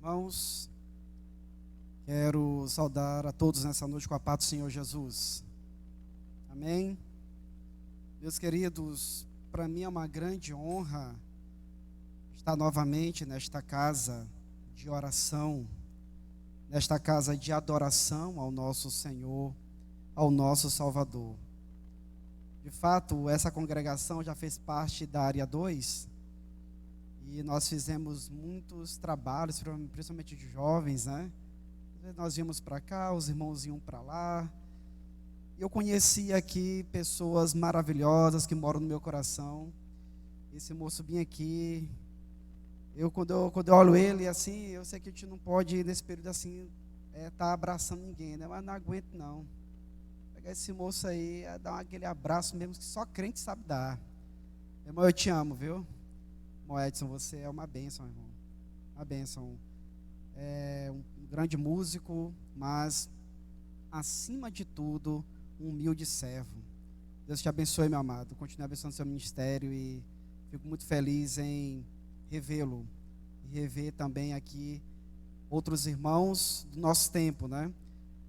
Irmãos, quero saudar a todos nessa noite com a paz do Senhor Jesus. Amém? Meus queridos, para mim é uma grande honra estar novamente nesta casa de oração, nesta casa de adoração ao nosso Senhor, ao nosso Salvador. De fato, essa congregação já fez parte da área 2 e nós fizemos muitos trabalhos, principalmente de jovens, né? Nós íamos para cá, os irmãos iam para lá. Eu conheci aqui pessoas maravilhosas que moram no meu coração. Esse moço bem aqui, quando eu olho ele assim, eu sei que a gente não pode nesse período assim tá abraçando ninguém, né? Mas não aguento não. Pegar esse moço aí, dar aquele abraço mesmo que só crente sabe dar. Irmão, eu te amo, viu? Irmão Edson, você é uma bênção, irmão. Uma bênção. É um grande músico, mas acima de tudo, um humilde servo. Deus te abençoe, meu amado. Continue abençoando seu ministério e fico muito feliz em revê-lo e rever também aqui outros irmãos do nosso tempo, né?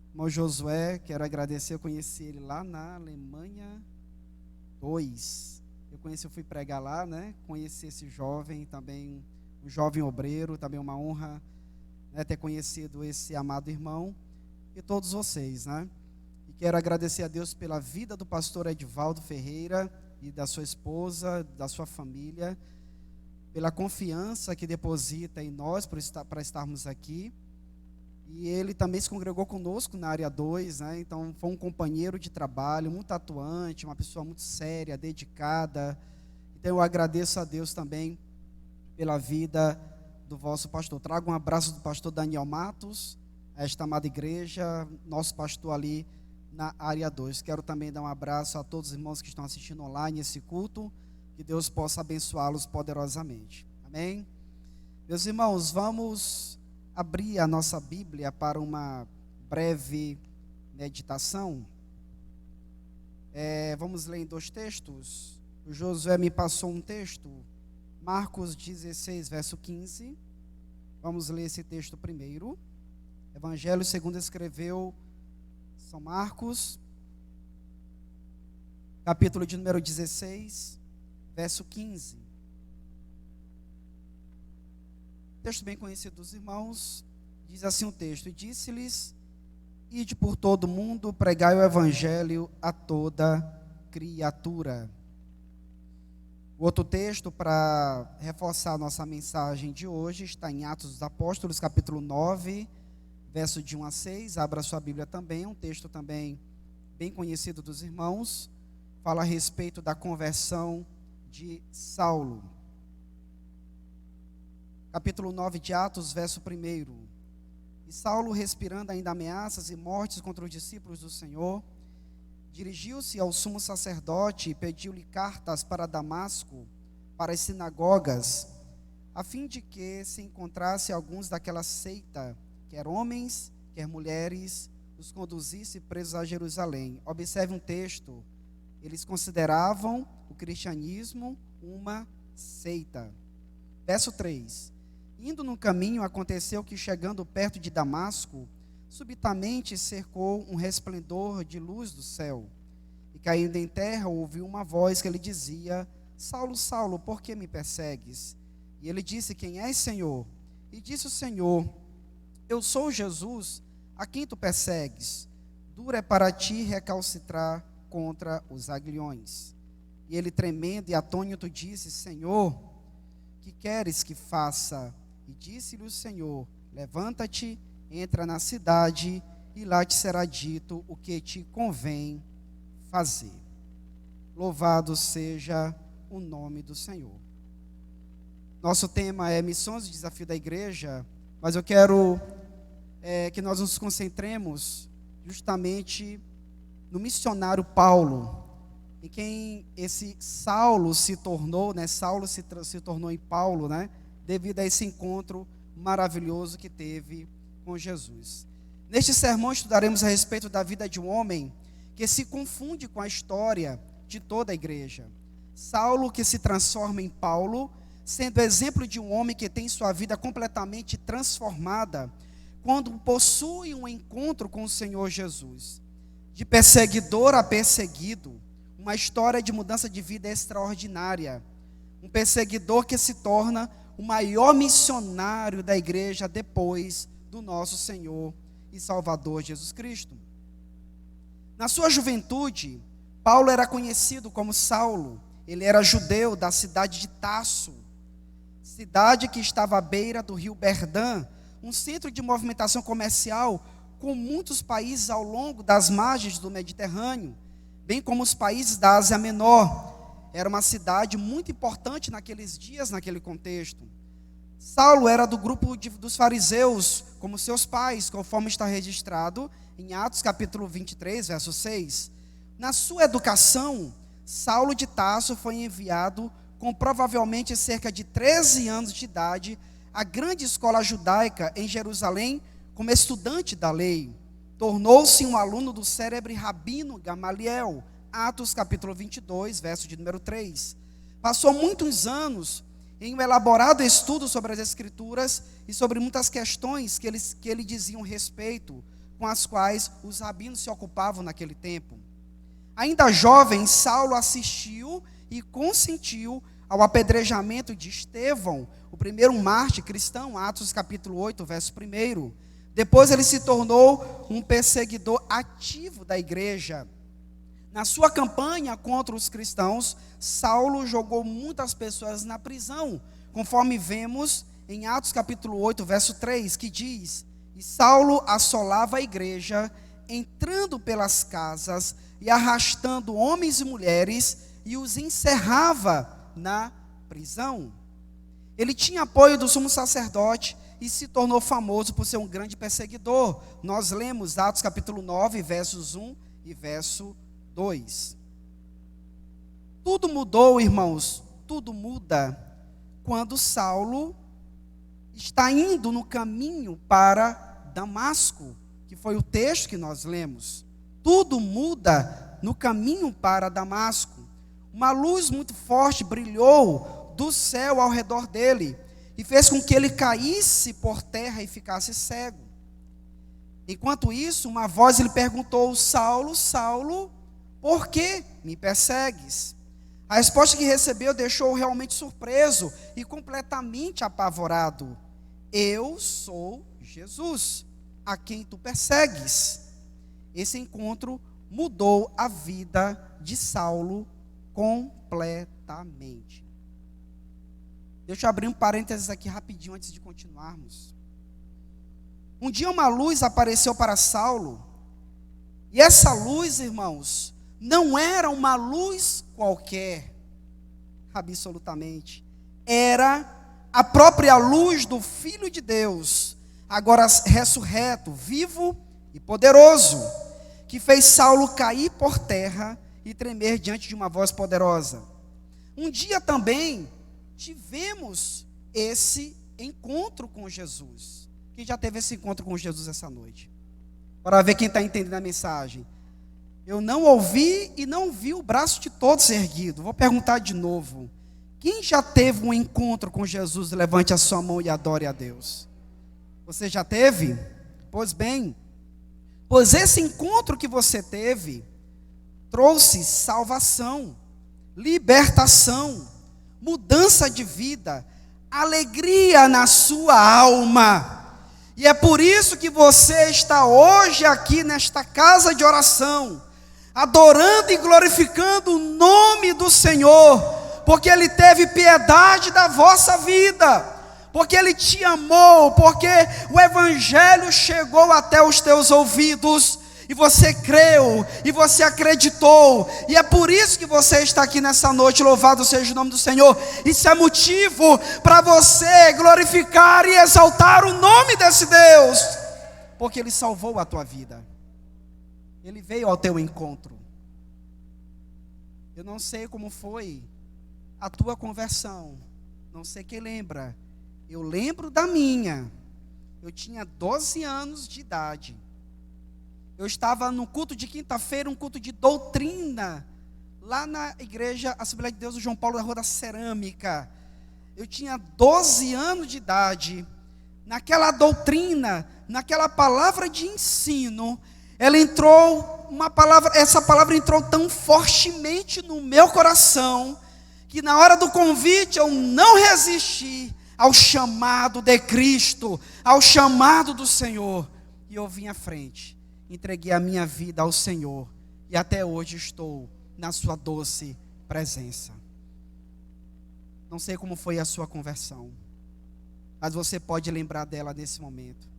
Irmão Josué, quero agradecer, eu conheci ele lá na Alemanha 2. Eu fui pregar lá, né? Conheci esse jovem, também um jovem obreiro, também uma honra, né, ter conhecido esse amado irmão e todos vocês, né? E quero agradecer a Deus pela vida do pastor Edivaldo Ferreira e da sua esposa, da sua família, pela confiança que deposita em nós para estarmos aqui. E ele também se congregou conosco na área 2, né? Então foi um companheiro de trabalho, muito atuante, uma pessoa muito séria, dedicada. Então eu agradeço a Deus também pela vida do vosso pastor. Trago um abraço do pastor Daniel Matos, a esta amada igreja, nosso pastor ali na área 2. Quero também dar um abraço a todos os irmãos que estão assistindo online esse culto, que Deus possa abençoá-los poderosamente. Amém? Meus irmãos, vamos abrir a nossa Bíblia para uma breve meditação. Vamos ler em 2 textos. O Josué me passou um texto, Marcos 16, verso 15. Vamos ler esse texto primeiro. Evangelho segundo escreveu São Marcos, capítulo de número 16, verso 15. Texto bem conhecido dos irmãos, diz assim o texto: e disse-lhes: ide por todo o mundo, pregai o evangelho a toda criatura. O outro texto, para reforçar a nossa mensagem de hoje, está em Atos dos Apóstolos, capítulo 9, verso de 1 a 6. Abra sua Bíblia também, um texto também bem conhecido dos irmãos, fala a respeito da conversão de Saulo. Capítulo 9 de Atos, verso 1. E Saulo, respirando ainda ameaças e mortes contra os discípulos do Senhor, dirigiu-se ao sumo sacerdote e pediu-lhe cartas para Damasco, para as sinagogas, a fim de que se encontrasse alguns daquela seita, quer homens, quer mulheres, os conduzisse presos a Jerusalém. Observe um texto: eles consideravam o cristianismo uma seita. Verso 3. Indo no caminho, aconteceu que, chegando perto de Damasco, subitamente cercou um resplendor de luz do céu. E caindo em terra, ouviu uma voz que lhe dizia: Saulo, Saulo, por que me persegues? E ele disse: quem és, Senhor? E disse o Senhor: eu sou Jesus, a quem tu persegues. Duro é para ti recalcitrar contra os aguilhões. E ele, tremendo e atônito, disse: Senhor, que queres que faça? E disse-lhe o Senhor: levanta-te, entra na cidade, e lá te será dito o que te convém fazer. Louvado seja o nome do Senhor. Nosso tema é missões e desafio da igreja, mas eu quero que nós nos concentremos justamente no missionário Paulo, em quem esse Saulo se tornou, né? Saulo se tornou em Paulo, né? Devido a esse encontro maravilhoso que teve com Jesus. Neste sermão estudaremos a respeito da vida de um homem que se confunde com a história de toda a igreja. Saulo, que se transforma em Paulo, sendo exemplo de um homem que tem sua vida completamente transformada quando possui um encontro com o Senhor Jesus. De perseguidor a perseguido, uma história de mudança de vida extraordinária. Um perseguidor que se torna o maior missionário da igreja depois do nosso Senhor e Salvador Jesus Cristo. Na sua juventude, Paulo era conhecido como Saulo. Ele era judeu da cidade de Tarso, cidade que estava à beira do rio Berdã, um centro de movimentação comercial com muitos países ao longo das margens do Mediterrâneo, bem como os países da Ásia Menor. Era uma cidade muito importante naqueles dias, naquele contexto. Saulo era do grupo dos fariseus, como seus pais, conforme está registrado em Atos capítulo 23, verso 6. Na sua educação, Saulo de Tarso foi enviado com provavelmente cerca de 13 anos de idade à grande escola judaica em Jerusalém como estudante da lei. Tornou-se um aluno do célebre rabino Gamaliel, Atos capítulo 22, verso de número 3. Passou muitos anos em um elaborado estudo sobre as Escrituras e sobre muitas questões que ele diziam respeito, com as quais os rabinos se ocupavam naquele tempo. Ainda jovem, Saulo assistiu e consentiu ao apedrejamento de Estevão, o primeiro mártir cristão, Atos capítulo 8, verso 1. Depois ele se tornou um perseguidor ativo da igreja. Na sua campanha contra os cristãos, Saulo jogou muitas pessoas na prisão, conforme vemos em Atos capítulo 8, verso 3, que diz: E Saulo assolava a igreja, entrando pelas casas e arrastando homens e mulheres, e os encerrava na prisão. Ele tinha apoio do sumo sacerdote e se tornou famoso por ser um grande perseguidor. Nós lemos Atos capítulo 9, versos 1 e verso 2. Tudo mudou, irmãos, tudo muda quando Saulo está indo no caminho para Damasco, que foi o texto que nós lemos. Tudo muda no caminho para Damasco. Uma luz muito forte brilhou do céu ao redor dele e fez com que ele caísse por terra e ficasse cego. Enquanto isso, uma voz lhe perguntou: Saulo, Saulo, por que me persegues? A resposta que recebeu deixou-o realmente surpreso e completamente apavorado. Eu sou Jesus, a quem tu persegues. Esse encontro mudou a vida de Saulo completamente. Deixa eu abrir um parênteses aqui rapidinho antes de continuarmos. Um dia uma luz apareceu para Saulo, e essa luz, irmãos, não era uma luz qualquer, absolutamente. Era a própria luz do Filho de Deus, agora ressurreto, vivo e poderoso, que fez Saulo cair por terra e tremer diante de uma voz poderosa. Um dia também tivemos esse encontro com Jesus. Quem já teve esse encontro com Jesus essa noite? Para ver quem está entendendo a mensagem. Eu não ouvi e não vi o braço de todos erguido. Vou perguntar de novo. Quem já teve um encontro com Jesus? Levante a sua mão e adore a Deus. Você já teve? Pois bem, pois esse encontro que você teve trouxe salvação, libertação, mudança de vida, alegria na sua alma. E é por isso que você está hoje aqui nesta casa de oração, adorando e glorificando o nome do Senhor, porque Ele teve piedade da vossa vida, porque Ele te amou, porque o Evangelho chegou até os teus ouvidos, e você creu, e você acreditou, e é por isso que você está aqui nessa noite. Louvado seja o nome do Senhor. Isso é motivo para você glorificar e exaltar o nome desse Deus, porque Ele salvou a tua vida, Ele veio ao teu encontro. Eu não sei como foi a tua conversão, não sei quem lembra, eu lembro da minha. Eu tinha 12 anos de idade. Eu estava no culto de quinta-feira, um culto de doutrina, lá na igreja Assembleia de Deus do João Paulo, da Rua da Cerâmica. eu tinha 12 anos de idade, naquela doutrina, naquela palavra de ensino, essa palavra entrou tão fortemente no meu coração, que na hora do convite eu não resisti ao chamado de Cristo, ao chamado do Senhor, e eu vim à frente, entreguei a minha vida ao Senhor, e até hoje estou na sua doce presença. Não sei como foi a sua conversão, mas você pode lembrar dela nesse momento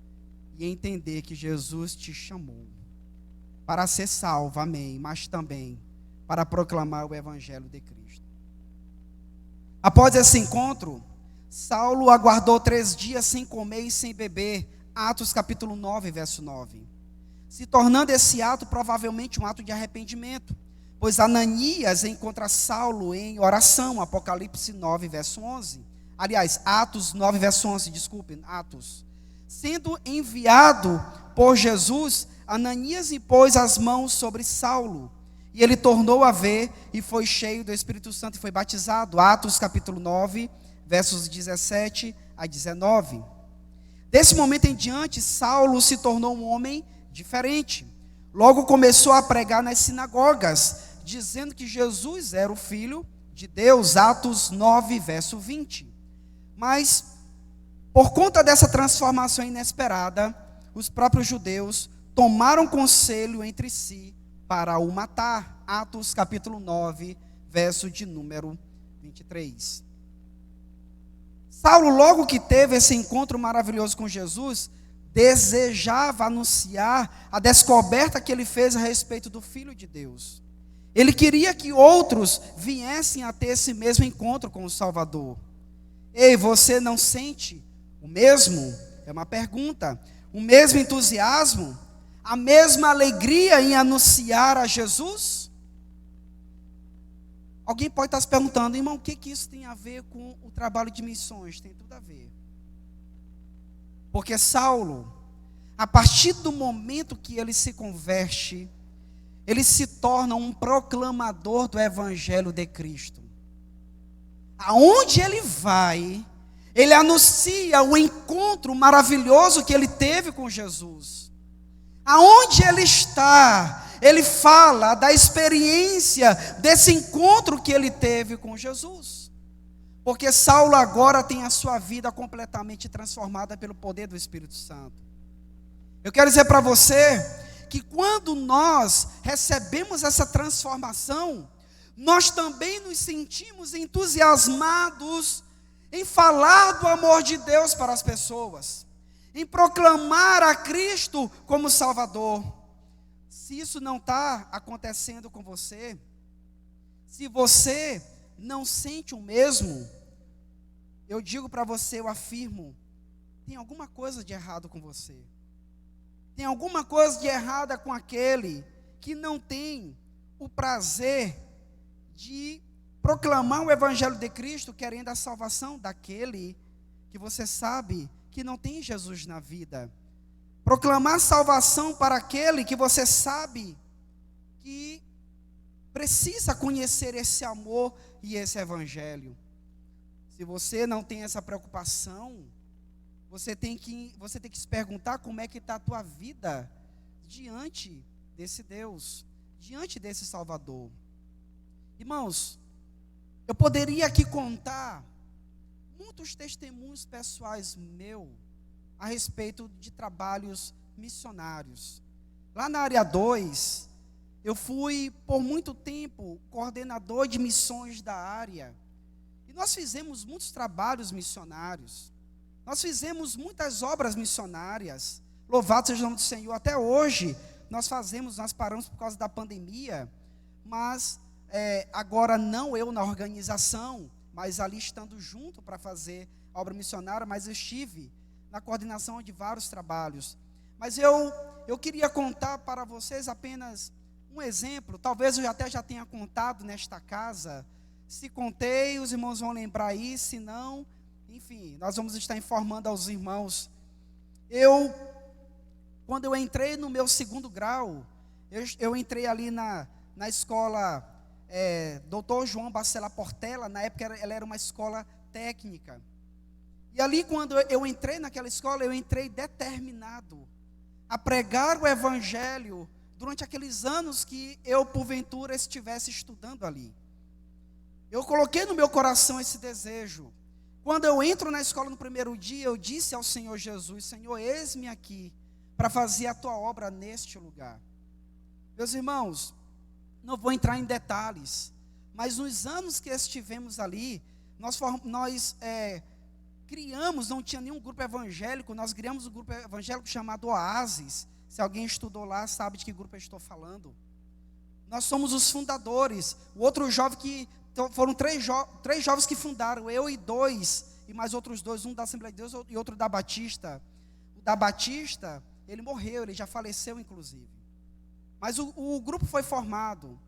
e entender que Jesus te chamou para ser salvo, amém, mas também para proclamar o Evangelho de Cristo. Após esse encontro, Saulo aguardou 3 dias sem comer e sem beber, Atos capítulo 9, verso 9, se tornando esse ato provavelmente um ato de arrependimento, pois Ananias encontra Saulo em oração, Apocalipse 9, verso 11. Aliás, Atos 9, verso 11, desculpem, Atos. Sendo enviado por Jesus, Ananias impôs as mãos sobre Saulo, e ele tornou a ver, e foi cheio do Espírito Santo, e foi batizado. Atos capítulo 9, versos 17 a 19. Desse momento em diante, Saulo se tornou um homem diferente. Logo começou a pregar nas sinagogas, dizendo que Jesus era o Filho de Deus, Atos 9, verso 20. Mas, por conta dessa transformação inesperada, os próprios judeus tomaram conselho entre si para o matar, Atos capítulo 9, verso de número 23. Saulo, logo que teve esse encontro maravilhoso com Jesus, desejava anunciar a descoberta que ele fez a respeito do Filho de Deus. Ele queria que outros viessem a ter esse mesmo encontro com o Salvador. Ei, você não sente o mesmo? É uma pergunta. O mesmo entusiasmo? A mesma alegria em anunciar a Jesus? Alguém pode estar se perguntando, irmão, o que isso tem a ver com o trabalho de missões? Tem tudo a ver. Porque Saulo, a partir do momento que ele se converte, ele se torna um proclamador do Evangelho de Cristo. Aonde ele vai, ele anuncia o encontro maravilhoso que ele teve com Jesus. Aonde ele está, ele fala da experiência desse encontro que ele teve com Jesus. Porque Saulo agora tem a sua vida completamente transformada pelo poder do Espírito Santo. Eu quero dizer para você que quando nós recebemos essa transformação, nós também nos sentimos entusiasmados em falar do amor de Deus para as pessoas, em proclamar a Cristo como Salvador. Se isso não está acontecendo com você, se você não sente o mesmo, eu digo para você, eu afirmo, tem alguma coisa de errado com você. Tem alguma coisa de errada com aquele que não tem o prazer de proclamar o Evangelho de Cristo, querendo a salvação daquele que você sabe que não tem Jesus na vida. Proclamar salvação para aquele que você sabe que precisa conhecer esse amor e esse Evangelho. Se você não tem essa preocupação, você tem que se perguntar como é que está a tua vida diante desse Deus, diante desse Salvador. Irmãos, eu poderia aqui contar muitos testemunhos pessoais meus a respeito de trabalhos missionários. Lá na área 2, eu fui por muito tempo coordenador de missões da área. E nós fizemos muitos trabalhos missionários. Nós fizemos muitas obras missionárias. Louvado seja o nome do Senhor. Até hoje nós paramos por causa da pandemia. Mas agora não eu na organização, mas ali estando junto para fazer a obra missionária. Mas eu estive na coordenação de vários trabalhos. Mas eu queria contar para vocês apenas um exemplo. Talvez eu até já tenha contado nesta casa. Se contei, os irmãos vão lembrar aí. Se não, enfim, nós vamos estar informando aos irmãos. Quando eu entrei no meu 2º grau, eu entrei ali na escola Dr. João Bacelar Portela. Na época ela era uma escola técnica. E ali, quando eu entrei naquela escola, eu entrei determinado a pregar o evangelho durante aqueles anos que eu, porventura, estivesse estudando ali. Eu coloquei no meu coração esse desejo. Quando eu entro na escola no primeiro dia, eu disse ao Senhor Jesus: Senhor, eis-me aqui para fazer a tua obra neste lugar. Meus irmãos, não vou entrar em detalhes, mas nos anos que estivemos ali, nós criamos, não tinha nenhum grupo evangélico, nós criamos um grupo evangélico chamado Oásis. Se alguém estudou lá, sabe de que grupo eu estou falando. Nós somos os fundadores. O outro jovem foram três jovens que fundaram, eu e dois, e mais outros dois, um da Assembleia de Deus e outro da Batista. O da Batista, ele morreu, ele já faleceu inclusive. Mas o grupo foi formado.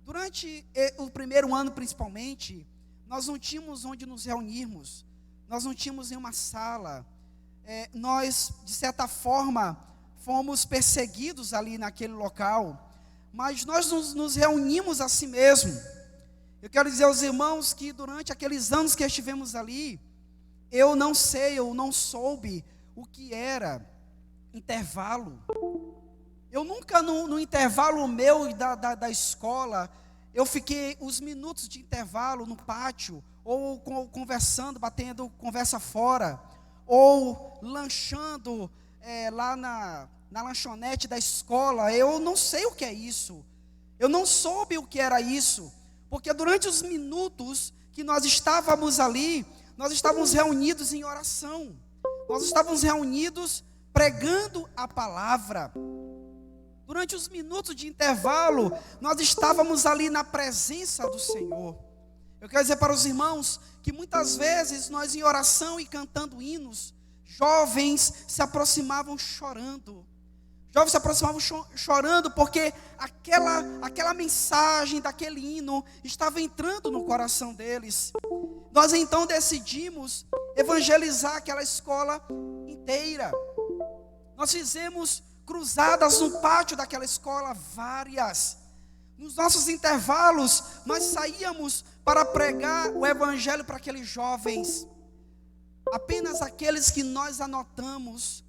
Durante o primeiro ano principalmente, nós não tínhamos onde nos reunirmos, nós não tínhamos nenhuma sala. Nós, de certa forma, fomos perseguidos ali naquele local, mas nós nos reunimos assim mesmo. Eu quero dizer aos irmãos que durante aqueles anos que estivemos ali, eu não soube o que era intervalo. Eu nunca no intervalo meu da escola, eu fiquei os minutos de intervalo no pátio, ou conversando, batendo conversa fora, ou lanchando lá na lanchonete da escola. Eu não sei o que é isso. Eu não soube o que era isso, porque durante os minutos que nós estávamos ali, nós estávamos reunidos em oração, nós estávamos reunidos pregando a palavra. Durante os minutos de intervalo, nós estávamos ali na presença do Senhor. Eu quero dizer para os irmãos que muitas vezes nós em oração e cantando hinos, jovens se aproximavam chorando. Jovens se aproximavam chorando porque aquela mensagem daquele hino estava entrando no coração deles. Nós então decidimos evangelizar aquela escola inteira. Nós fizemos cruzadas no pátio daquela escola, várias. Nos nossos intervalos, nós saíamos para pregar o evangelho para aqueles jovens. Apenas aqueles que nós anotamos,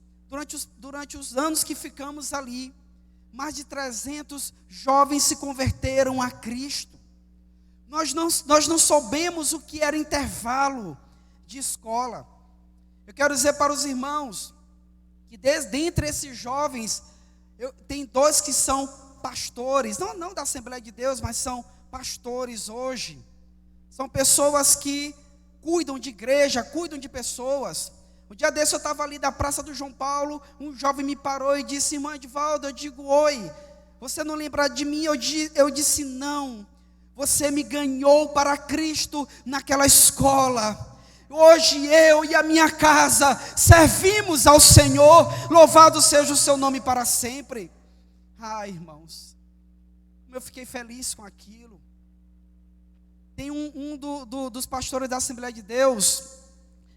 durante os anos que ficamos ali, mais de 300 jovens se converteram a Cristo. Nós não soubemos o que era intervalo de escola. Eu quero dizer para os irmãos que dentre esses jovens, tem dois que são pastores, não da Assembleia de Deus, mas são pastores hoje. São pessoas que cuidam de igreja, cuidam de pessoas. Um dia desse eu estava ali da Praça do João Paulo, um jovem me parou e disse: irmã Edivaldo, eu digo oi, você não lembra de mim? Eu disse não, você me ganhou para Cristo naquela escola. Hoje eu e a minha casa servimos ao Senhor, louvado seja o seu nome para sempre. Ai, irmãos, como eu fiquei feliz com aquilo. Tem dos pastores da Assembleia de Deus,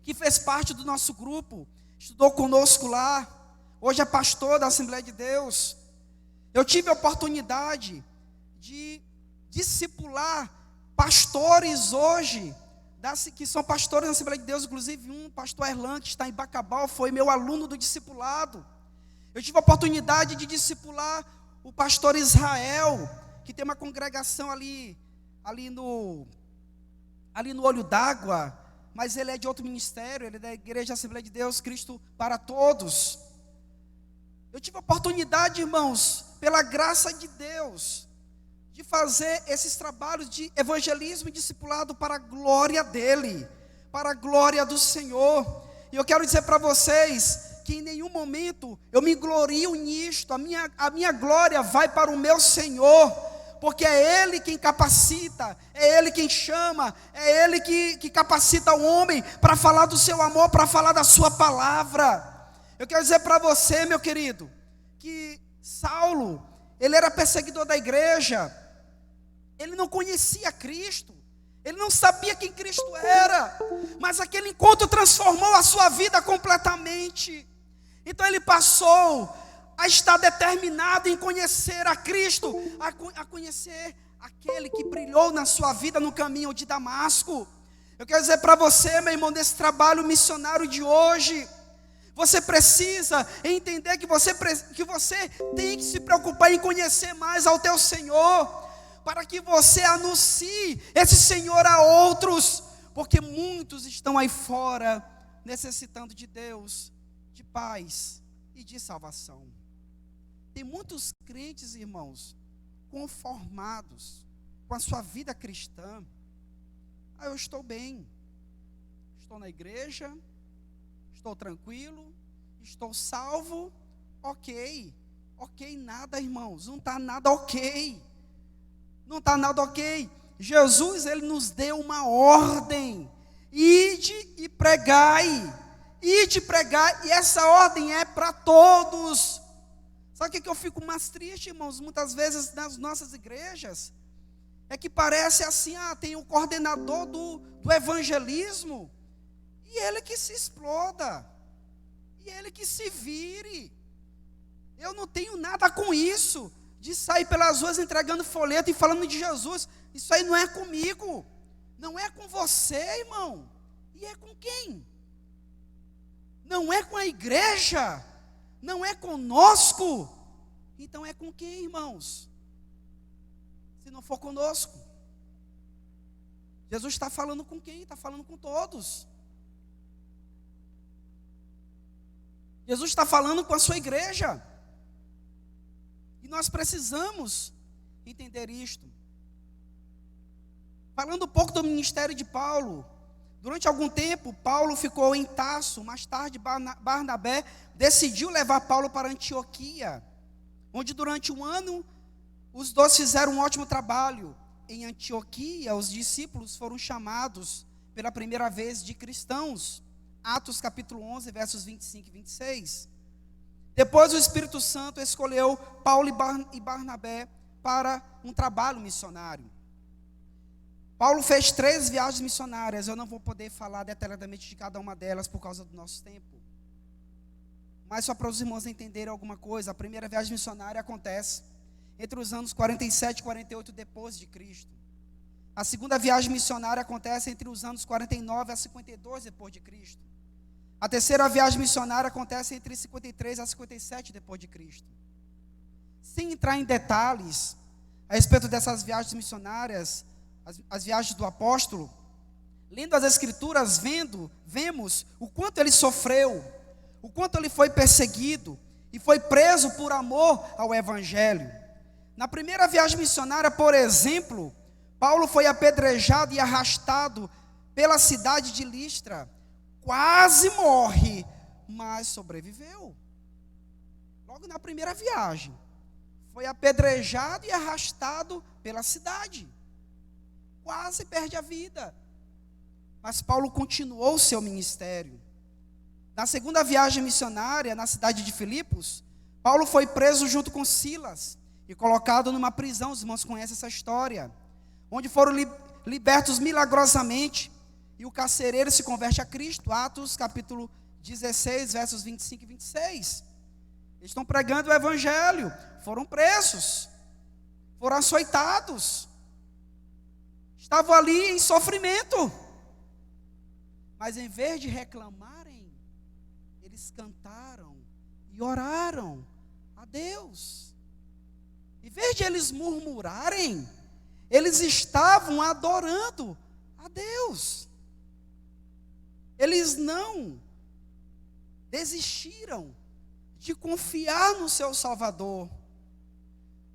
que fez parte do nosso grupo, estudou conosco lá, hoje é pastor da Assembleia de Deus. Eu tive a oportunidade de discipular pastores hoje, que são pastores da Assembleia de Deus, inclusive um pastor Erlan, que está em Bacabal, foi meu aluno do discipulado. Eu tive a oportunidade de discipular o pastor Israel, que tem uma congregação ali no Olho d'Água, mas ele é de outro ministério, ele é da Igreja Assembleia de Deus, Cristo para Todos. Eu tive a oportunidade, irmãos, pela graça de Deus, de fazer esses trabalhos de evangelismo e discipulado para a glória dEle, para a glória do Senhor. E eu quero dizer para vocês que em nenhum momento eu me glorio nisto, a minha glória vai para o meu Senhor, porque é Ele quem capacita, é Ele quem chama, é Ele que capacita o homem para falar do seu amor, para falar da sua palavra. Eu quero dizer para você, meu querido, que Saulo, ele era perseguidor da igreja, ele não conhecia Cristo, ele não sabia quem Cristo era, mas aquele encontro transformou a sua vida completamente. Então ele passou a estar determinado em conhecer a Cristo, a conhecer aquele que brilhou na sua vida no caminho de Damasco. Eu quero dizer para você, meu irmão, desse trabalho missionário de hoje, você precisa entender que você tem que se preocupar em conhecer mais ao teu Senhor, para que você anuncie esse Senhor a outros, porque muitos estão aí fora necessitando de Deus, de paz e de salvação. Tem muitos crentes, irmãos, conformados com a sua vida cristã. Eu estou bem, estou na igreja, estou tranquilo, estou salvo, ok, nada, irmãos, não está nada ok, não está nada ok. Jesus, ele nos deu uma ordem: ide e pregai, e essa ordem é para todos. Sabe o que eu fico mais triste, irmãos, muitas vezes nas nossas igrejas? É que parece assim, tem o coordenador do evangelismo, e ele que se exploda, e ele que se vire. Eu não tenho nada com isso, de sair pelas ruas entregando folheto e falando de Jesus. Isso aí não é comigo, não é com você, irmão. E é com quem? Não é com a igreja, não é conosco. Então é com quem, irmãos? Se não for conosco. Jesus está falando com quem? Está falando com todos. Jesus está falando com a sua igreja. E nós precisamos entender isto. Falando um pouco do ministério de Paulo, durante algum tempo, Paulo ficou em Tarso. Mais tarde, Barnabé decidiu levar Paulo para Antioquia, onde durante um ano os dois fizeram um ótimo trabalho. Em Antioquia, os discípulos foram chamados pela primeira vez de cristãos. Atos capítulo 11, versos 25 e 26. Depois o Espírito Santo escolheu Paulo e Barnabé para um trabalho missionário. Paulo fez 3 viagens missionárias. Eu não vou poder falar detalhadamente de cada uma delas por causa do nosso tempo. Mas só para os irmãos entenderem alguma coisa, a primeira viagem missionária acontece entre os anos 47 e 48 depois de Cristo. A segunda viagem missionária acontece entre os anos 49 a 52 depois de Cristo. A terceira viagem missionária acontece entre 53 a 57 depois de Cristo. Sem entrar em detalhes a respeito dessas viagens missionárias, as viagens do apóstolo, lendo as escrituras, vemos o quanto ele sofreu, o quanto ele foi perseguido e foi preso por amor ao evangelho. Na primeira viagem missionária, por exemplo, Paulo foi apedrejado e arrastado pela cidade de Listra. Quase morre, mas sobreviveu. Logo na primeira viagem, foi apedrejado e arrastado pela cidade. Quase perde a vida. Mas Paulo continuou seu ministério. Na segunda viagem missionária, na cidade de Filipos, Paulo foi preso junto com Silas e colocado numa prisão. Os irmãos conhecem essa história, onde foram libertos milagrosamente, e o carcereiro se converte a Cristo. Atos capítulo 16, versos 25 e 26. Eles estão pregando o evangelho, foram presos, foram açoitados, estavam ali em sofrimento, mas em vez de reclamarem, eles cantaram e oraram a Deus. Em vez de eles murmurarem, eles estavam adorando a Deus. Eles não desistiram de confiar no seu Salvador.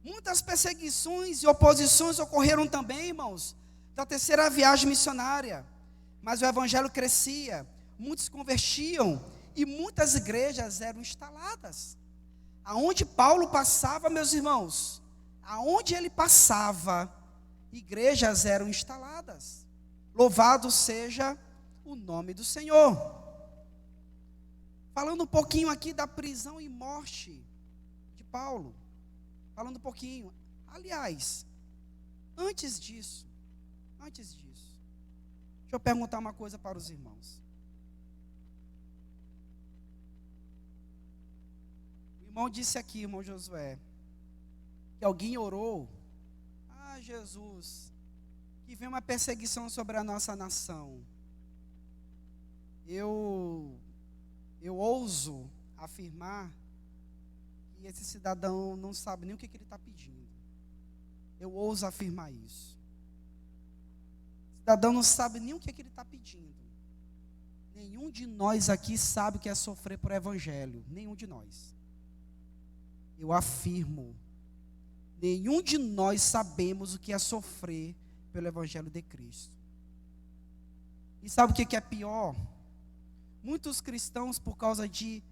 Muitas perseguições e oposições ocorreram também, irmãos, da terceira viagem missionária. Mas o evangelho crescia, muitos se convertiam e muitas igrejas eram instaladas. Aonde Paulo passava, meus irmãos, aonde ele passava, igrejas eram instaladas. Louvado seja o nome do Senhor. Falando um pouquinho aqui da prisão e morte de Paulo. Falando um pouquinho. Aliás, antes disso, deixa eu perguntar uma coisa para os irmãos. O irmão disse aqui, irmão Josué, que alguém orou: Jesus, que vem uma perseguição sobre a nossa nação. Eu ouso afirmar que esse cidadão não sabe nem o que ele está pedindo. Eu ouso afirmar isso. O cidadão não sabe nem o que ele está pedindo. Nenhum de nós aqui sabe o que é sofrer por evangelho. Nenhum de nós. Eu afirmo. Nenhum de nós sabemos o que é sofrer pelo evangelho de Cristo. E sabe o que é pior? Muitos cristãos, por causa de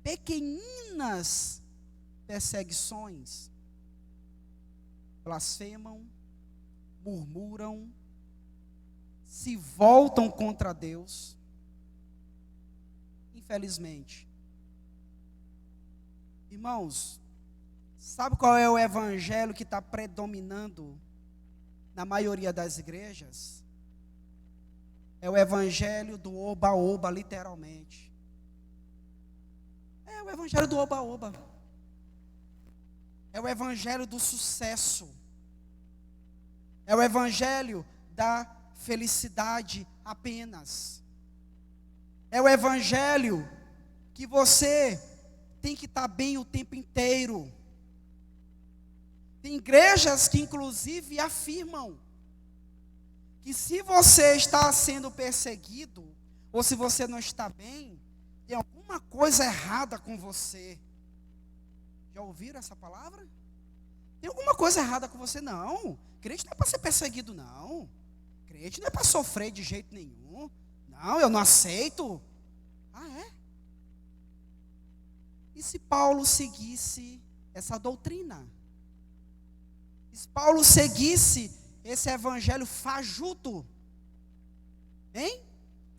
pequeninas perseguições, blasfemam, murmuram, se voltam contra Deus. Infelizmente. Irmãos, sabe qual é o evangelho que está predominando na maioria das igrejas? É o evangelho do oba-oba, literalmente. É o evangelho do oba-oba. É o evangelho do sucesso. É o evangelho da felicidade apenas. É o evangelho que você tem que estar bem o tempo inteiro. Tem igrejas que inclusive afirmam que se você está sendo perseguido, ou se você não está bem, tem alguma coisa errada com você. Já ouviram essa palavra? Tem alguma coisa errada com você? Não. Crente não é para ser perseguido, não. Crente não é para sofrer de jeito nenhum. Não, eu não aceito. Ah, é? E se Paulo seguisse essa doutrina? E se Paulo seguisse esse evangelho fajuto? Hein?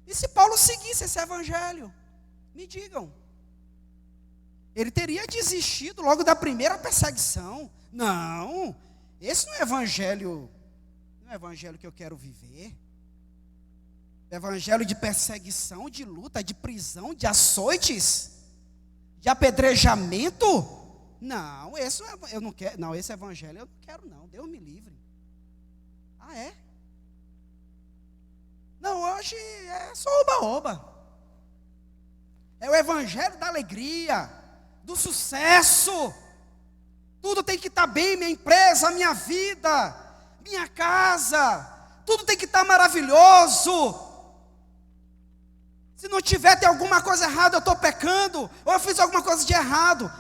E se Paulo seguisse esse evangelho? Me digam. Ele teria desistido logo da primeira perseguição. Não, esse não é evangelho que eu quero viver. Evangelho de perseguição, de luta, de prisão, de açoites, de apedrejamento. Não, esse não é, eu não quero. Não, esse evangelho eu não quero, não. Deus me livre. Ah, é? Não, hoje é só oba-oba. É o evangelho da alegria, do sucesso. Tudo tem que estar bem, minha empresa, minha vida, minha casa. Tudo tem que estar maravilhoso. Se não tiver, tem alguma coisa errada, eu estou pecando, ou eu fiz alguma coisa de errado.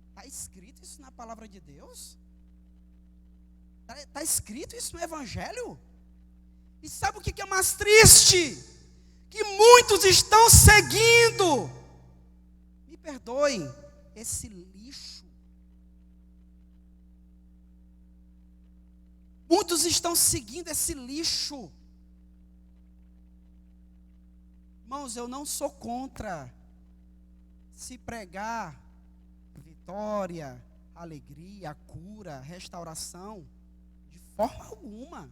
Está escrito isso na palavra de Deus? Está escrito isso no evangelho? E sabe o que é mais triste? Que muitos estão seguindo, me perdoem, esse lixo. Muitos estão seguindo esse lixo. Irmãos, eu não sou contra se pregar vitória, alegria, cura, restauração, de forma alguma.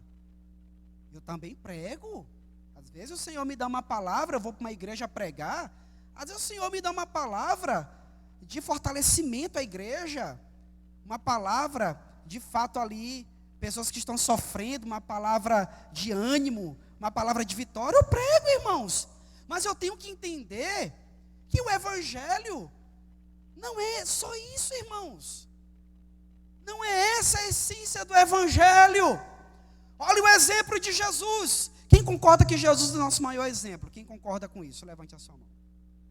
Eu também prego. Às vezes o Senhor me dá uma palavra, eu vou para uma igreja pregar. Às vezes o Senhor me dá uma palavra de fortalecimento à igreja, uma palavra de fato ali, pessoas que estão sofrendo, uma palavra de ânimo, uma palavra de vitória. Eu prego, irmãos. Mas eu tenho que entender que o evangelho não é só isso, irmãos. Não é essa a essência do evangelho. Olha o exemplo de Jesus. Quem concorda que Jesus é o nosso maior exemplo? Quem concorda com isso? Levante a sua mão.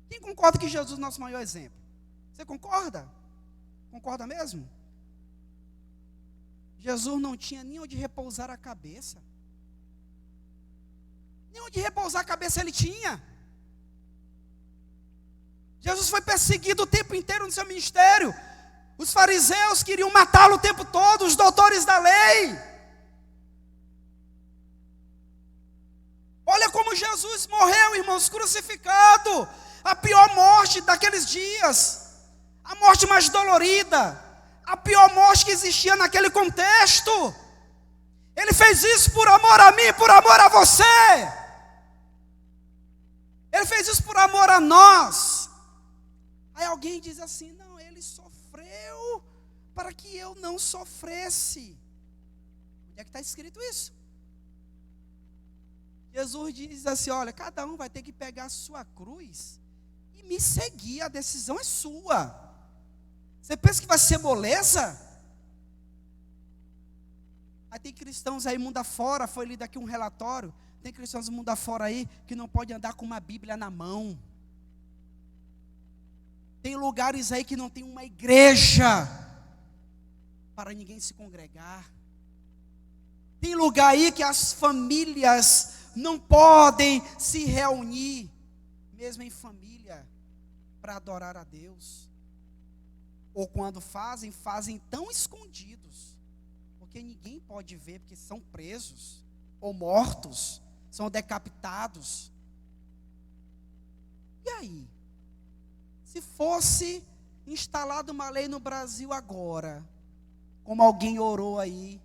Quem concorda que Jesus é o nosso maior exemplo? Você concorda? Concorda mesmo? Jesus não tinha nem onde repousar a cabeça. Nem onde repousar a cabeça ele tinha. Jesus foi perseguido o tempo inteiro no seu ministério. Os fariseus queriam matá-lo o tempo todo, os doutores da lei. Olha como Jesus morreu, irmãos, crucificado. A pior morte daqueles dias. A morte mais dolorida. A pior morte que existia naquele contexto. Ele fez isso por amor a mim, por amor a você. Ele fez isso por amor a nós. Aí alguém diz assim: não, ele sofreu para que eu não sofresse. Onde é que está escrito isso? Jesus diz assim, olha, cada um vai ter que pegar a sua cruz e me seguir, a decisão é sua. Você pensa que vai ser moleza? Aí tem cristãos aí mundo afora, foi lido aqui um relatório, tem cristãos mundo afora aí que não pode andar com uma Bíblia na mão. Tem lugares aí que não tem uma igreja para ninguém se congregar. Tem lugar aí que as famílias não podem se reunir, mesmo em família, para adorar a Deus. Ou quando fazem, fazem tão escondidos, porque ninguém pode ver, porque são presos, ou mortos, são decapitados. E aí? Se fosse instalada uma lei no Brasil agora, como alguém orou aí,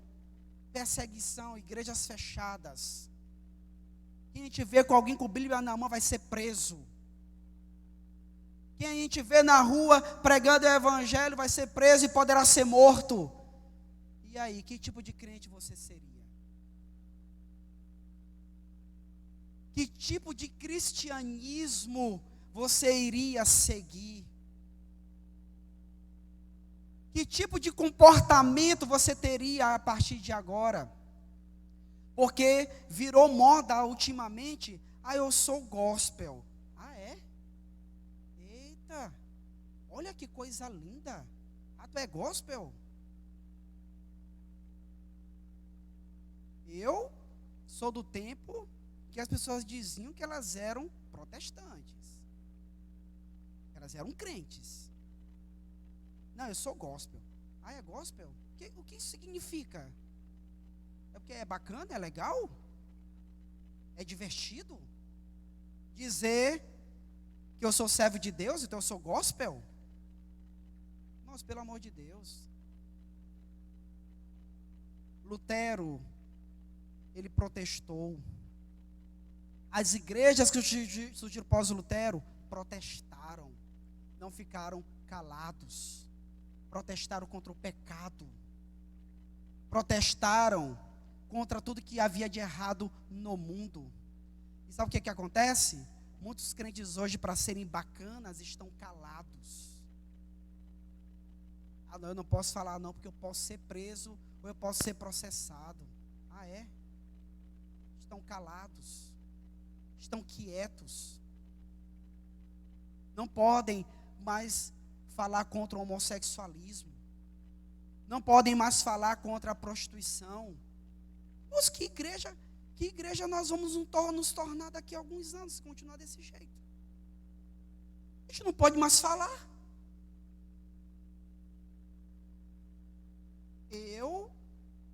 perseguição, igrejas fechadas, quem a gente vê com alguém com Bíblia na mão vai ser preso. Quem a gente vê na rua pregando o evangelho vai ser preso e poderá ser morto. E aí, que tipo de crente você seria? Que tipo de cristianismo você iria seguir? Que tipo de comportamento você teria a partir de agora? Porque virou moda ultimamente, eu sou gospel. Ah, é? Eita, olha que coisa linda. Tu é gospel? Eu sou do tempo que as pessoas diziam que elas eram protestantes. Elas eram crentes. Não, eu sou gospel. Ah, é gospel? O que isso significa? É porque é bacana, é legal? É divertido? Dizer que eu sou servo de Deus, então eu sou gospel? Nossa, pelo amor de Deus. Lutero, ele protestou. As igrejas que surgiram pós-Lutero protestaram, não ficaram calados. Protestaram contra o pecado, protestaram contra tudo que havia de errado no mundo. E sabe o que acontece? Muitos crentes hoje, para serem bacanas, estão calados. Ah, não, eu não posso falar não, porque eu posso ser preso ou eu posso ser processado. Ah, é? Estão calados, estão quietos, não podem mais falar contra o homossexualismo, não podem mais falar contra a prostituição. Mas que igreja nós vamos nos tornar daqui a alguns anos, se continuar desse jeito? A gente não pode mais falar. Eu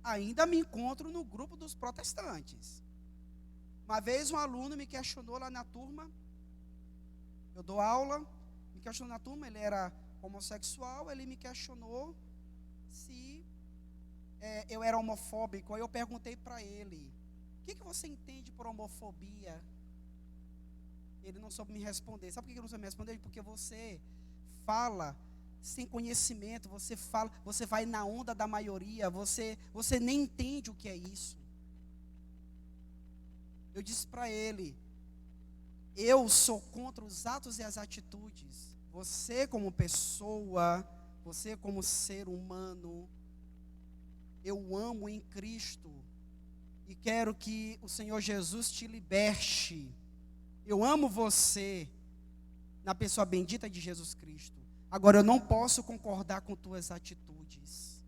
ainda me encontro no grupo dos protestantes. Uma vez um aluno me questionou lá na turma, eu dou aula, me questionou na turma, ele era homossexual, ele me questionou se eu era homofóbico. Aí eu perguntei para ele, o que você entende por homofobia? Ele não soube me responder. Sabe por que ele não soube me responder? Porque você fala sem conhecimento, você vai na onda da maioria, você nem entende o que é isso. Eu disse para ele, eu sou contra os atos e as atitudes. Você como pessoa, você como ser humano, eu amo em Cristo e quero que o Senhor Jesus te liberte. Eu amo você na pessoa bendita de Jesus Cristo. Agora eu não posso concordar com tuas atitudes.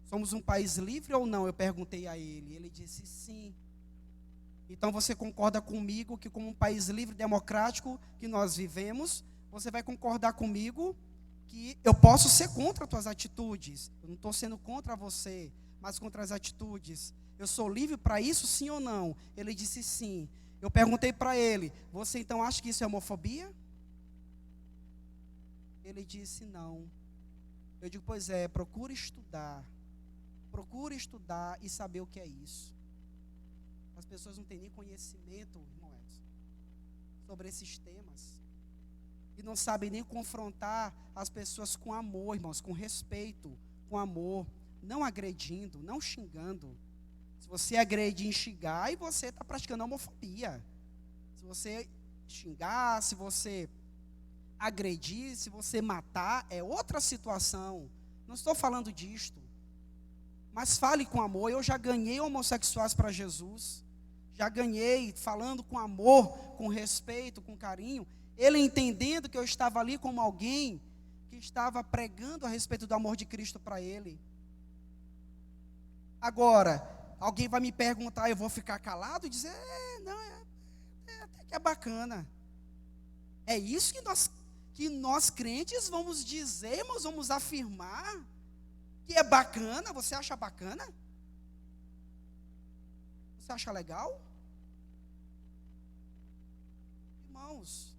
Somos um país livre ou não? Eu perguntei a ele. Ele disse sim. Então você concorda comigo que como um país livre e democrático que nós vivemos, você vai concordar comigo que eu posso ser contra as tuas atitudes. Eu não estou sendo contra você, mas contra as atitudes. Eu sou livre para isso, sim ou não? Ele disse sim. Eu perguntei para ele, você então acha que isso é homofobia? Ele disse não. Eu digo, pois é, procure estudar e saber o que é isso. As pessoas não têm nem conhecimento, irmão Edson, sobre esses temas. E não sabem nem confrontar as pessoas com amor, irmãos, com respeito, com amor, não agredindo, não xingando. Se você agredir e xingar, aí você está praticando homofobia. Se você xingar, se você agredir, se você matar, é outra situação. Não estou falando disto. Mas fale com amor. Eu já ganhei homossexuais para Jesus. Já ganhei falando com amor, com respeito, com carinho. Ele entendendo que eu estava ali como alguém que estava pregando a respeito do amor de Cristo para ele. Agora, alguém vai me perguntar, eu vou ficar calado e dizer, até que é bacana. É isso que nós crentes vamos dizer, mas vamos afirmar que é bacana. Você acha bacana? Você acha legal? Irmãos,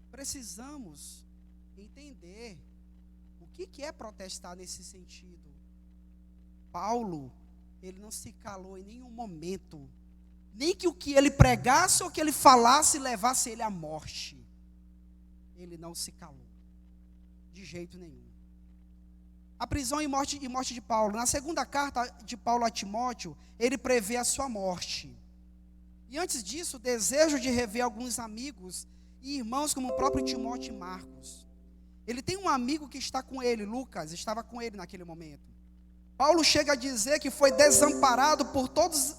precisamos entender o que é protestar nesse sentido. Paulo, ele não se calou em nenhum momento, nem que o que ele pregasse ou que ele falasse levasse ele à morte. Ele não se calou, de jeito nenhum. A prisão e morte de Paulo. Na segunda carta de Paulo a Timóteo, ele prevê a sua morte. E antes disso, o desejo de rever alguns amigos e irmãos, como o próprio Timóteo e Marcos. Ele tem um amigo que está com ele, Lucas, estava com ele naquele momento. Paulo chega a dizer que foi desamparado por todos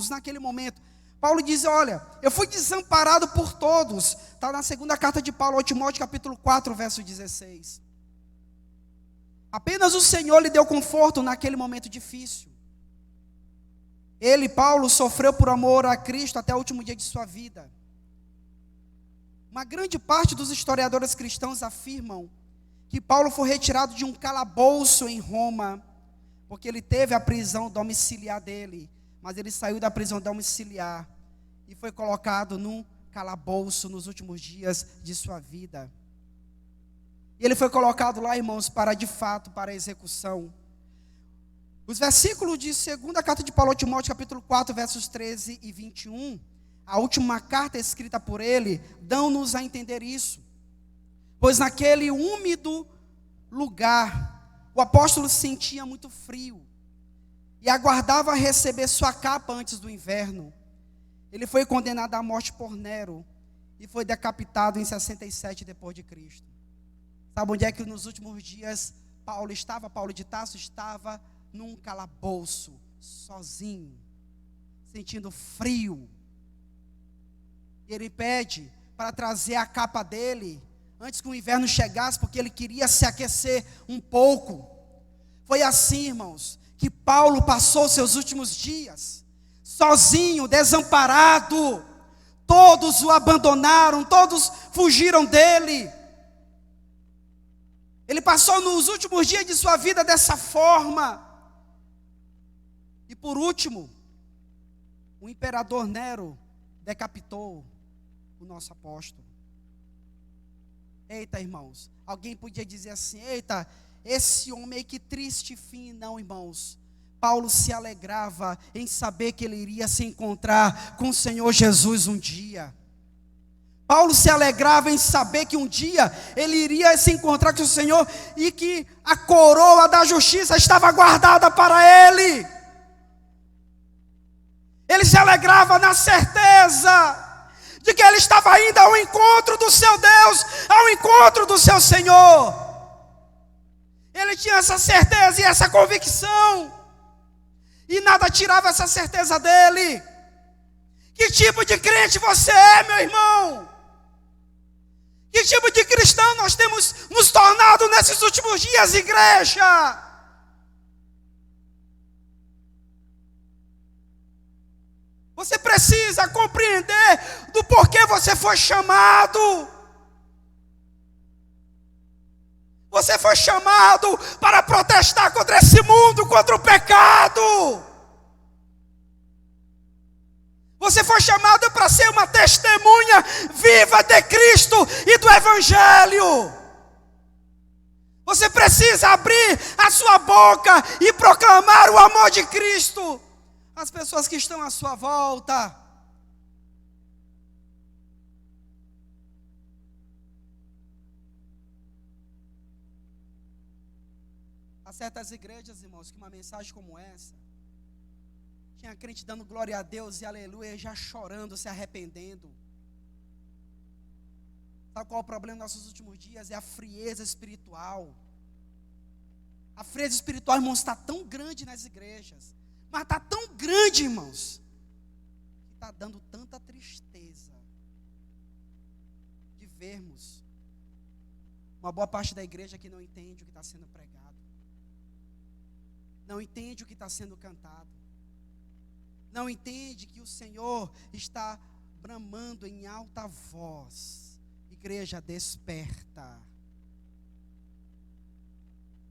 naquele momento. Paulo diz, olha, eu fui desamparado por todos. Está na segunda carta de Paulo ao Timóteo, capítulo 4, verso 16. Apenas o Senhor lhe deu conforto naquele momento difícil. Ele, Paulo, sofreu por amor a Cristo até o último dia de sua vida. Uma grande parte dos historiadores cristãos afirmam que Paulo foi retirado de um calabouço em Roma, porque ele teve a prisão domiciliar dele, mas ele saiu da prisão domiciliar e foi colocado num calabouço nos últimos dias de sua vida. E ele foi colocado lá, irmãos, para a execução. Os versículos de segunda carta de Paulo a Timóteo, capítulo 4, versos 13 e 21, a última carta escrita por ele, dão-nos a entender isso. Pois naquele úmido lugar, o apóstolo se sentia muito frio e aguardava receber sua capa antes do inverno. Ele foi condenado à morte por Nero e foi decapitado em 67 depois de Cristo. Sabe onde é que nos últimos dias Paulo de Tarso estava num calabouço, sozinho, sentindo frio. E ele pede para trazer a capa dele antes que o inverno chegasse, porque ele queria se aquecer um pouco. Foi assim, irmãos, que Paulo passou seus últimos dias, sozinho, desamparado. Todos o abandonaram, todos fugiram dele. Ele passou nos últimos dias de sua vida dessa forma. E por último, o imperador Nero decapitou o nosso apóstolo. Eita, irmãos, alguém podia dizer assim, eita, esse homem, que triste fim. Não, irmãos, Paulo se alegrava em saber que ele iria se encontrar com o Senhor Jesus um dia. Paulo se alegrava em saber que um dia ele iria se encontrar com o Senhor e que a coroa da justiça estava guardada para ele. Ele se alegrava na certeza de que ele estava indo ao encontro do seu Deus, ao encontro do seu Senhor. Ele tinha essa certeza e essa convicção, e nada tirava essa certeza dele. Que tipo de crente você é, meu irmão? Que tipo de cristão nós temos nos tornado nesses últimos dias, igreja? Você precisa compreender do porquê você foi chamado. Você foi chamado para protestar contra esse mundo, contra o pecado. Você foi chamado para ser uma testemunha viva de Cristo e do Evangelho. Você precisa abrir a sua boca e proclamar o amor de Cristo às pessoas que estão à sua volta. Há certas igrejas, irmãos, que uma mensagem como essa Tinha crente dando glória a Deus e aleluia, já chorando, se arrependendo. Sabe qual é o problema dos nossos últimos dias? É a frieza espiritual. A frieza espiritual, irmãos, está tão grande nas igrejas. Mas está tão grande, irmãos, que está dando tanta tristeza de vermos uma boa parte da igreja que não entende o que está sendo pregado. Não entende o que está sendo cantado. Não entende que o Senhor está bramando em alta voz. Igreja, desperta.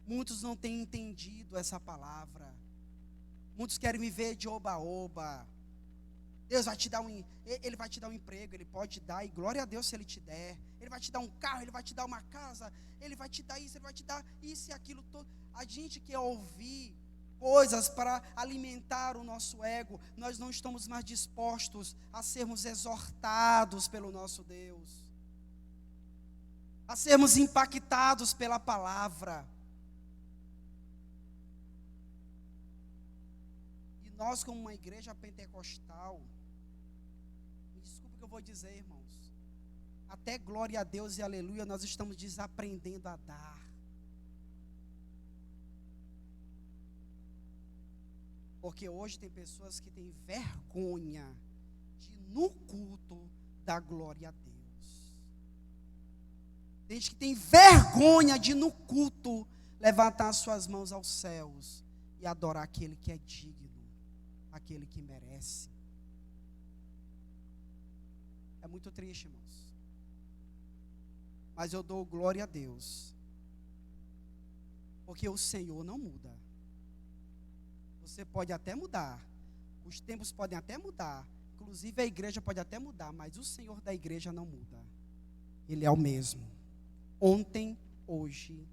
Muitos não têm entendido essa palavra. Muitos querem me ver de oba-oba. Deus vai te dar Ele vai te dar um emprego, Ele pode dar, e glória a Deus se Ele te der. Ele vai te dar um carro, Ele vai te dar uma casa, Ele vai te dar isso, Ele vai te dar isso e aquilo todo. A gente quer ouvir coisas para alimentar o nosso ego. Nós não estamos mais dispostos a sermos exortados pelo nosso Deus, a sermos impactados pela palavra. E nós, como uma igreja pentecostal, me desculpa o que eu vou dizer, irmãos, até glória a Deus e aleluia, nós estamos desaprendendo a dar. Porque hoje tem pessoas que têm vergonha de, no culto, dar glória a Deus. Tem gente que tem vergonha de, no culto, levantar as suas mãos aos céus e adorar aquele que é digno, aquele que merece. É muito triste, irmãos. Mas eu dou glória a Deus, porque o Senhor não muda. Você pode até mudar, os tempos podem até mudar, inclusive a igreja pode até mudar, mas o Senhor da igreja não muda. Ele é o mesmo, ontem, hoje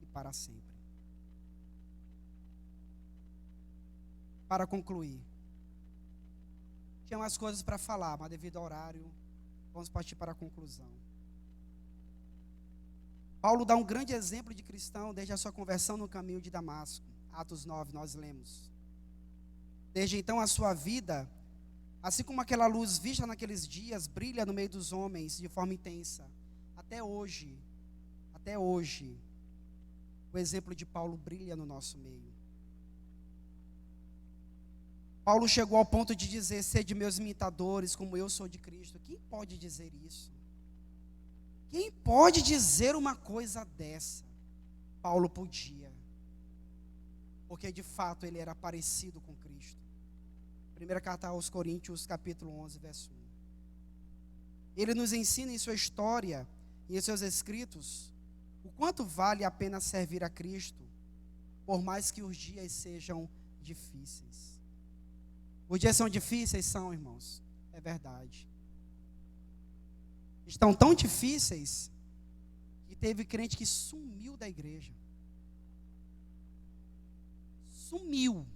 e para sempre. Para concluir, tinha umas coisas para falar, mas devido ao horário, vamos partir para a conclusão. Paulo dá um grande exemplo de cristão desde a sua conversão no caminho de Damasco. Atos 9, nós lemos. Desde então a sua vida, assim como aquela luz vista naqueles dias, brilha no meio dos homens de forma intensa. Até hoje, o exemplo de Paulo brilha no nosso meio. Paulo chegou ao ponto de dizer: sede meus imitadores, como eu sou de Cristo. Quem pode dizer isso? Quem pode dizer uma coisa dessa? Paulo podia. Porque de fato ele era parecido com Cristo. Primeira carta aos Coríntios, capítulo 11, verso 1. Ele nos ensina em sua história e em seus escritos o quanto vale a pena servir a Cristo, por mais que os dias sejam difíceis. Os dias são difíceis, são, irmãos, é verdade. Estão tão difíceis que teve crente que sumiu da igreja. Sumiu,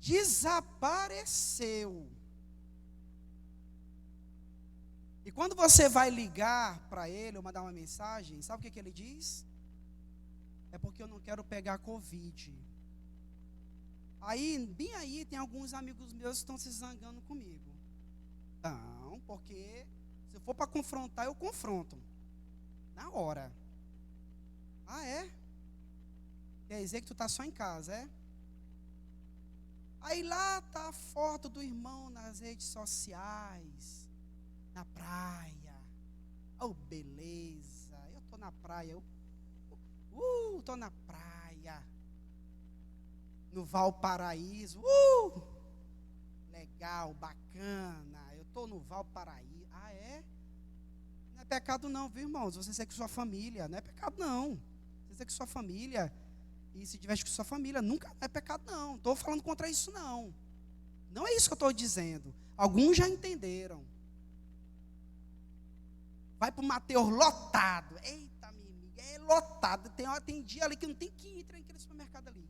desapareceu. E quando você vai ligar para ele ou mandar uma mensagem, sabe o que ele diz? É porque eu não quero pegar Covid. Aí, bem aí, tem alguns amigos meus que estão se zangando comigo. Não, porque se eu for para confrontar, eu confronto. Na hora. Ah, é? Quer dizer que tu está só em casa, é? Aí lá está a foto do irmão nas redes sociais, na praia. Oh, beleza, eu estou na praia. Estou na praia. No Valparaíso. Legal, bacana. Eu estou no Valparaíso. Ah, é? Não é pecado não, viu, irmãos? Você segue sua família. Não é pecado não. Você segue sua família. E se tivesse com sua família, nunca é pecado não. Não estou falando contra isso não. Não é isso que eu estou dizendo. Alguns já entenderam. Vai para o Mateus lotado. Eita, minha amiga, é lotado. Tem dia ali que não tem que entrar naquele supermercado ali.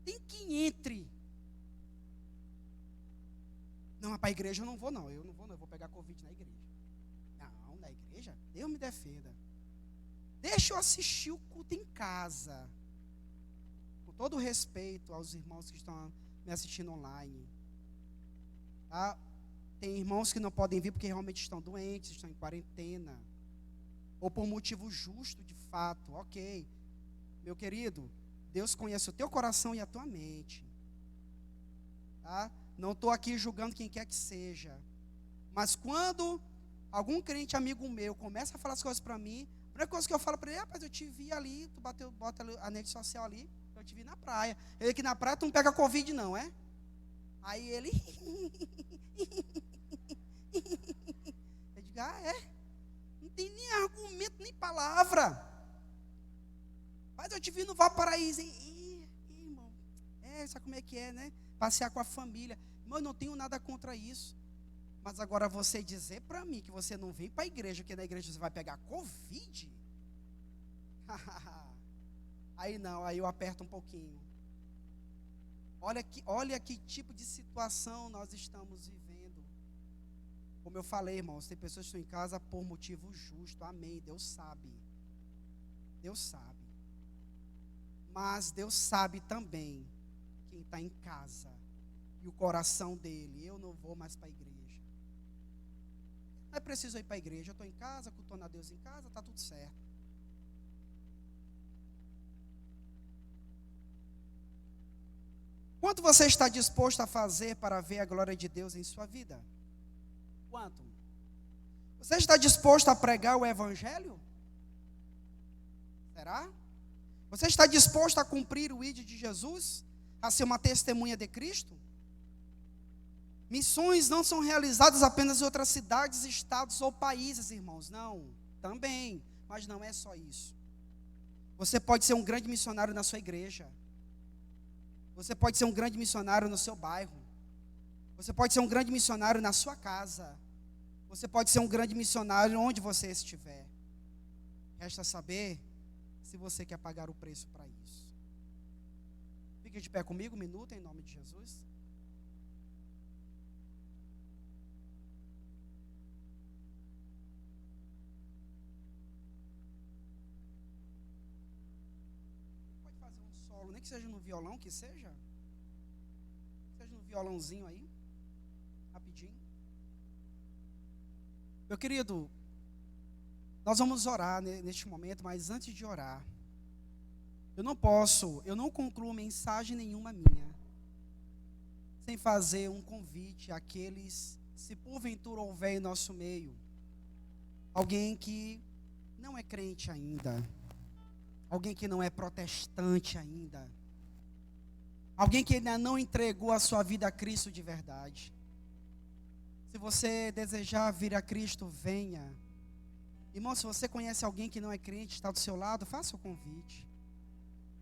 Tem que entre. Não, mas para a igreja eu não vou não. Eu vou pegar Covid na igreja. Não, na igreja, Deus me defenda. Deixa eu assistir o culto em casa. Com todo o respeito aos irmãos que estão me me assistindo online. Tá? Tem irmãos que não podem vir porque realmente estão doentes, estão em quarentena. Ou por motivo justo, de fato. Ok. Meu querido, Deus conhece o teu coração e a tua mente. Tá? Não estou aqui julgando quem quer que seja. Mas quando algum crente amigo meu começa a falar as coisas para mim, a primeira coisa que eu falo para ele: rapaz, eu te vi ali, tu bota a rede social ali, eu te vi na praia. Eu aqui na praia, tu não pega Covid não, é? Aí ele... eu digo, é? Não tem nem argumento, nem palavra. Mas eu te vi no Valparaíso. Irmão, sabe como é que é, né? Passear com a família. Irmão, eu não tenho nada contra isso. Mas agora você dizer para mim que você não vem para a igreja, que na igreja você vai pegar Covid? Aí não, aí eu aperto um pouquinho. Olha que tipo de situação nós estamos vivendo. Como eu falei, irmãos, tem pessoas que estão em casa por motivo justo. Amém, Deus sabe. Deus sabe. Mas Deus sabe também quem está em casa. E o coração dele: eu não vou mais para a igreja. Não é preciso ir para a igreja, eu estou em casa, cultuando a Deus em casa, está tudo certo. Quanto você está disposto a fazer para ver a glória de Deus em sua vida? Quanto? Você está disposto a pregar o evangelho? Será? Você está disposto a cumprir o ID de Jesus? A ser uma testemunha de Cristo? Missões não são realizadas apenas em outras cidades, estados ou países, irmãos. Não, também, mas não é só isso. Você pode ser um grande missionário na sua igreja. Você pode ser um grande missionário no seu bairro. Você pode ser um grande missionário na sua casa. Você pode ser um grande missionário onde você estiver. Resta saber se você quer pagar o preço para isso. Fique de pé comigo um minuto, em nome de Jesus. Nem que seja no violão, que seja no violãozinho aí, rapidinho. Meu querido, nós vamos orar neste momento, mas antes de orar, eu não concluo mensagem nenhuma minha, sem fazer um convite àqueles, se porventura houver em nosso meio, alguém que não é crente ainda, alguém que não é protestante ainda, alguém que ainda não entregou a sua vida a Cristo de verdade. Se você desejar vir a Cristo, venha. Irmão, se você conhece alguém que não é crente, está do seu lado, faça o convite.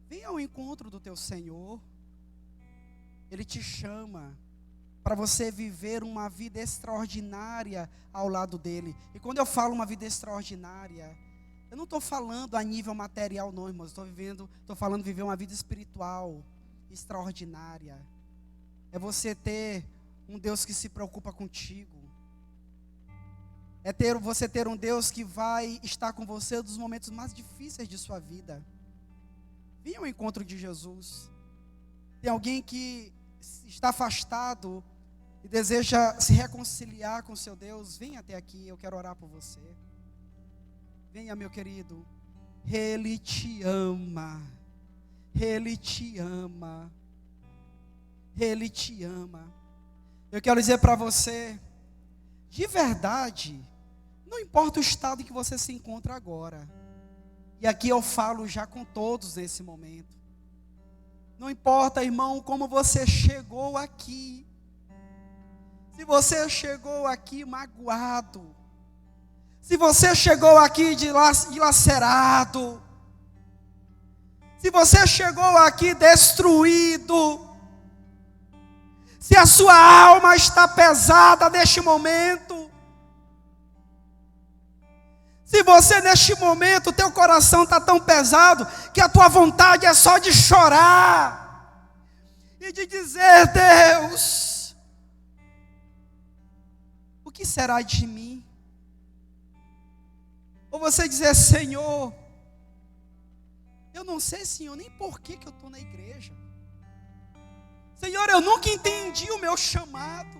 Venha ao encontro do teu Senhor. Ele te chama para você viver uma vida extraordinária ao lado dele. E quando eu falo uma vida extraordinária, eu não estou falando a nível material, não, irmãos. Estou falando viver uma vida espiritual extraordinária. É você ter um Deus que se preocupa contigo. É você ter um Deus que vai estar com você nos momentos mais difíceis de sua vida. Venha ao encontro de Jesus. Tem alguém que está afastado e deseja se reconciliar com seu Deus? Venha até aqui, eu quero orar por você. Venha, meu querido. Ele te ama. Ele te ama. Ele te ama. Eu quero dizer para você, de verdade, não importa o estado em que você se encontra agora. E aqui eu falo já com todos nesse momento. Não importa, irmão, como você chegou aqui. Se você chegou aqui magoado, se você chegou aqui dilacerado, se você chegou aqui destruído, se a sua alma está pesada neste momento, se você neste momento, teu coração está tão pesado, que a tua vontade é só de chorar, e de dizer: Deus, o que será de mim? Ou você dizer: Senhor, eu não sei, Senhor, nem por que eu estou na igreja. Senhor, eu nunca entendi o meu chamado.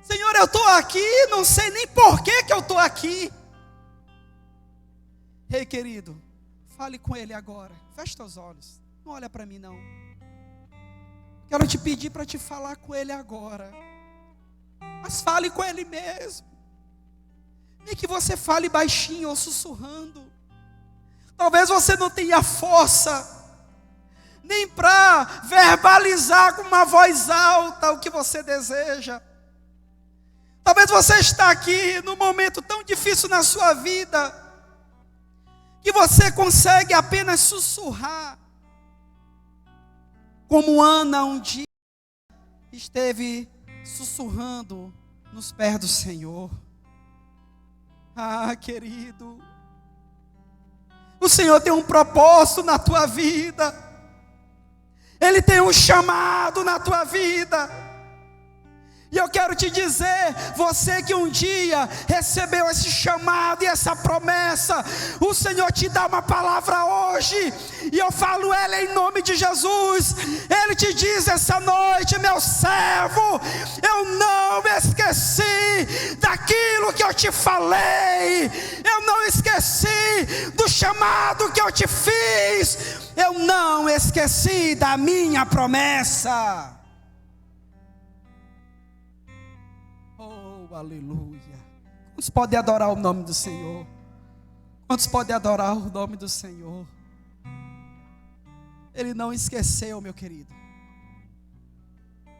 Senhor, eu estou aqui, não sei nem por que eu estou aqui. Ei, querido, fale com Ele agora. Feche teus olhos. Não olha para mim, não. Quero te pedir para te falar com Ele agora. Mas fale com Ele mesmo. Nem que você fale baixinho ou sussurrando. Talvez você não tenha força nem para verbalizar com uma voz alta o que você deseja. Talvez você está aqui num momento tão difícil na sua vida, que você consegue apenas sussurrar. Como Ana um dia esteve sussurrando nos pés do Senhor. Ah, querido, o Senhor tem um propósito na tua vida. Ele tem um chamado na tua vida. E eu quero te dizer, você que um dia recebeu esse chamado e essa promessa, o Senhor te dá uma palavra hoje, e eu falo ela em nome de Jesus. Ele te diz essa noite: meu servo, eu não me esqueci daquilo que eu te falei, eu não esqueci do chamado que eu te fiz, eu não esqueci da minha promessa. Aleluia. Quantos podem adorar o nome do Senhor? Quantos podem adorar o nome do Senhor? Ele não esqueceu, meu querido.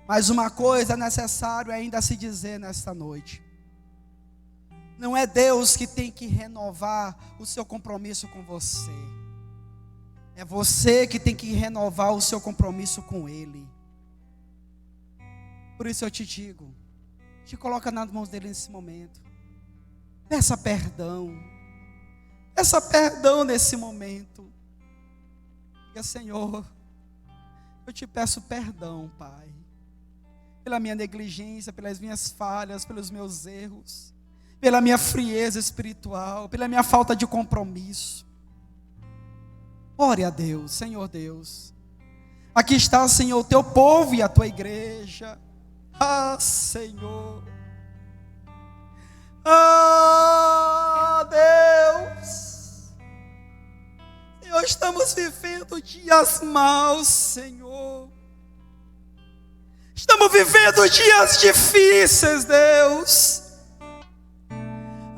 Mas uma coisa é necessário ainda se dizer nesta noite. Não é Deus que tem que renovar o seu compromisso com você. É você que tem que renovar o seu compromisso com Ele. Por isso eu te digo, te coloca nas mãos dele nesse momento. Peça perdão. Peça perdão nesse momento. Diga: Senhor, eu te peço perdão, Pai, pela minha negligência, pelas minhas falhas, pelos meus erros, pela minha frieza espiritual, pela minha falta de compromisso. Ore a Deus. Senhor Deus, aqui está, Senhor, o teu povo e a tua igreja. Ah, Senhor. Ah, Deus. Senhor, estamos vivendo dias maus, Senhor. Estamos vivendo dias difíceis, Deus.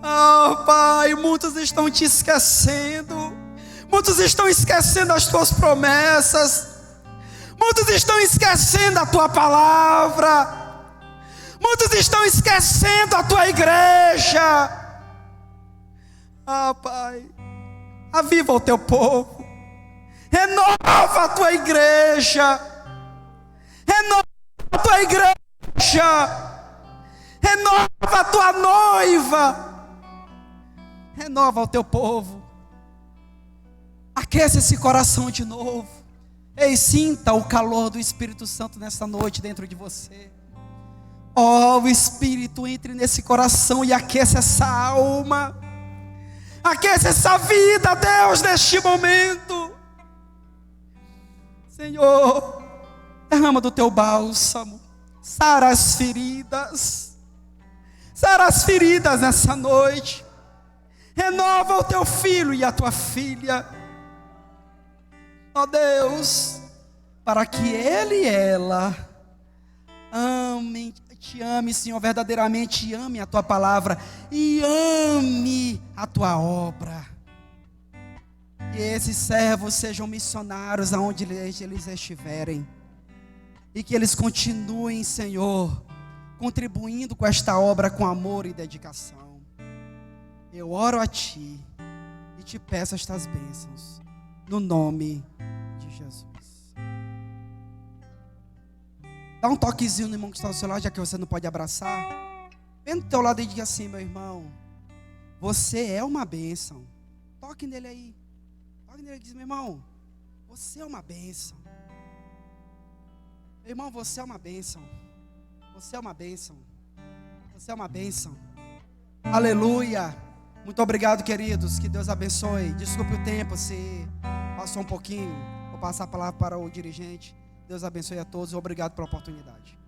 Ah, Pai, muitos estão te esquecendo. Muitos estão esquecendo as tuas promessas. Muitos estão esquecendo a tua palavra. Muitos estão esquecendo a tua igreja. Ah, Pai, aviva o teu povo. Renova a tua igreja. Renova a tua igreja. Renova a tua noiva. Renova o teu povo. Aquece esse coração de novo. Ei, sinta o calor do Espírito Santo nessa noite dentro de você. Oh, o Espírito, entre nesse coração e aqueça essa alma. Aqueça essa vida, Deus, neste momento. Senhor, derrama do teu bálsamo. Sara as feridas. Sara as feridas nessa noite. Renova o teu filho e a tua filha. Ó Deus, para que ele e ela te ame, Senhor, verdadeiramente ame a tua palavra e ame a tua obra. Que esses servos sejam missionários aonde eles estiverem, e que eles continuem, Senhor, contribuindo com esta obra com amor e dedicação. Eu oro a Ti e te peço estas bênçãos, no nome de Jesus. Dá um toquezinho no irmão que está ao seu lado, já que você não pode abraçar. Vem do teu lado e diga assim: meu irmão, você é uma bênção. Toque nele aí. Toque nele e diz: meu irmão, você é uma bênção. Meu irmão, você é uma bênção. Você é uma bênção. Você é uma bênção. Aleluia. Muito obrigado, queridos. Que Deus abençoe. Desculpe o tempo se passou um pouquinho. Vou passar a palavra para o dirigente. Deus abençoe a todos. Obrigado pela oportunidade.